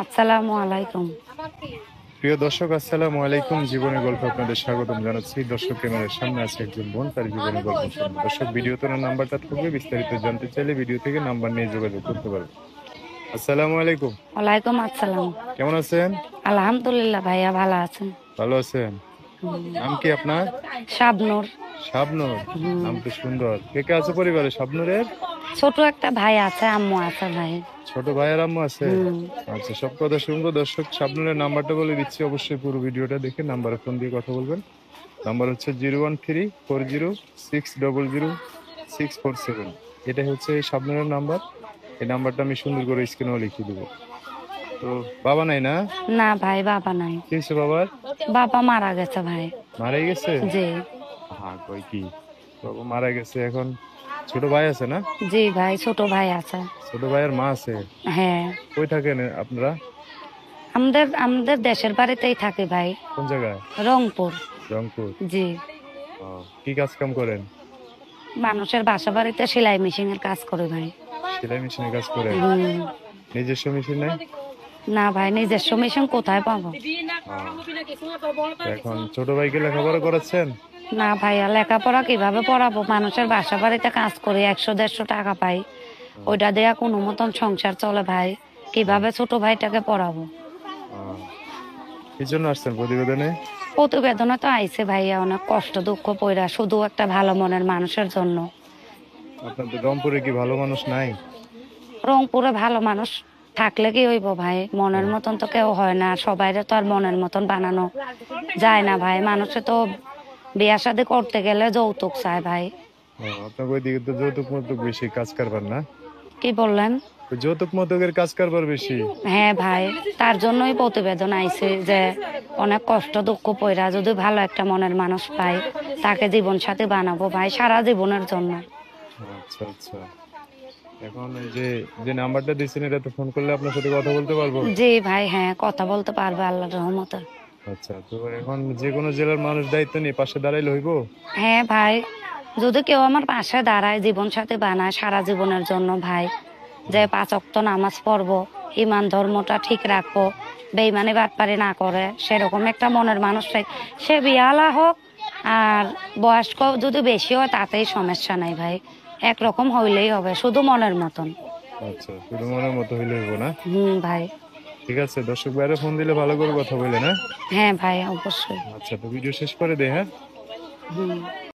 আসসালামু আলাইকুম। প্রিয় দর্শক, আসসালামু আলাইকুম। জীবনের গল্প আপনাদের স্বাগতম জানাচ্ছি। দর্শক, ক্যামেরার সামনে আছে একজন বোন, তার জীবনের গল্প শুনবো। দর্শক, ভিডিওতে ওনার নাম্বারটা থাকবে, বিস্তারিত জানতে চাইলে ভিডিও থেকে নাম্বার নিয়ে যোগাযোগ করতে পারবে। আসসালামু আলাইকুম। ওয়ালাইকুম আসসালাম। কেমন আছেন? আলহামদুলিল্লাহ ভাইয়া ভালো আছেন। ভালো আছেন? নাম কি আপনার? শাবনূর। শাবনূর। হুম। নাম তো সুন্দর। কে কে আছে পরিবারে শাবনূরের? ছোট একটা ভাই আছে, আম্মু আছে ভাই। ছোট ভাইয়ের আম্মু আছে? হুম। আচ্ছা, সব কথা শুনবো। দর্শক, শাবনূরের নাম্বারটা বলে দিচ্ছি, অবশ্যই পুরো ভিডিওটা দেখে নাম্বারে ফোন দিয়ে কথা বলবেন। নাম্বার হচ্ছে 013400600 647। এটাই হচ্ছে এই শাবনূরের নাম্বার। এই নাম্বারটা আমি সুন্দর করে স্ক্রিনেও লিখে দেবো। তো বাবা নাই না? না ভাই, বাবা নাই। কি হয়েছে বাবার? বাবা মারা গেছে ভাই। মারা গেছে? জি। হ্যাঁ, কই কি, বাবা মারা গেছে। এখন ছোট ভাই আছে না? জি ভাই, ছোট ভাই আছে। ছোট ভাইয়ের মা আছে? হ্যাঁ। কই থাকেন আপনারা? আমাদের আমাদের দেশের বাড়িতেই থাকে ভাই। কোন জায়গায়? রংপুর। রংপুর। জি। ও, কি কাজ কাম করেন? মানুষের বাসা বাড়িতে সেলাই মেশিনের কাজ করে ভাই। সেলাই মেশিনে কাজ করেন? হুম। নিজস্ব মেশিন নেই? না ভাই, নিজস্ব মেশিন কোথায় পাবো? তো এখন ছোট ভাইকে লেখাপড়া করাচ্ছেন? না ভাইয়া, লেখাপড়া কিভাবে পড়াবো? মানুষের বাসা বাড়িতে কাজ করে 100-150 টাকা পাই, ওইটা দেয়া কোনো মতন সংসার চলে ভাই। কিভাবে ছোট ভাইটাকে পড়াবো? কি জন্য আসছেন প্রতিবেদনে? প্রতিবেদনে তো আইছে ভাইয়া, অনেক কষ্ট দুঃখ পইরা, শুধু একটা ভালো মনের মানুষের জন্য। আপনাদের রংপুরে কি ভালো মানুষ নাই? রংপুরে ভালো মানুষ থাকলে কি হইব ভাই? মনের মতন তো কেউ হয় না, সবাইরে তো আর মনের মতন বানানো যায় না ভাই। মানুষে তো বিয়া শাদী করতে গেলে যৌতুক চায় ভাই। আপনার ওইদিকে তো যৌতুক মৌতুক বেশি, কাজ কারবার না? কি বললেন? ওই যৌতুক মৌতুকের কাজ কারবার বেশি। হ্যাঁ ভাই, তার জন্যই প্রতিবেদন আইছে যে অনেক কষ্ট দুঃখ পইরা যদি ভালো একটা মনের মানুষ পাই, তাকে জীবন সাথী বানাবো ভাই, সারা জীবনের জন্য। আচ্ছা আচ্ছা। এখন এই যে যে নাম্বারটা দিয়েছেন, এটা তো ফোন করলে আপনার সাথে কথা বলতে পারবো? জি ভাই, হ্যাঁ কথা বলতে পারবে আল্লাহর রহমতে। আচ্ছা, তো এখন যে কোনো জেলার মানুষ দায়িত্ব নিয়ে পাশে দাঁড়াইলে হইব? হ্যাঁ ভাই, যদি কেউ আমার পাশে দাঁড়ায়, জীবন সাথী বানায় সারা জীবনের জন্য ভাই, যে 5 ওয়াক্ত নামাজ পড়বো, ইমান ধর্মটা ঠিক রাখবো, বেইমানি বাটপারি না করে, সেরকম একটা মনের মানুষ চাই। সে বিয়ালা হোক আর বয়স্ক যদি বেশি হয় তাতেই সমস্যা নাই ভাই, একরকম হইলেই হবে, শুধু মনের মতন। আচ্ছা, শুধু মনের মতো হইলে হইব না? ভাই। ঠিক আছে, দর্শক বাইরে ফোন দিলে ভালো করে কথা বলে না? হ্যাঁ ভাই, অবশ্যই। আচ্ছা, তো ভিডিও শেষ করে দে, হ্যাঁ? হুম।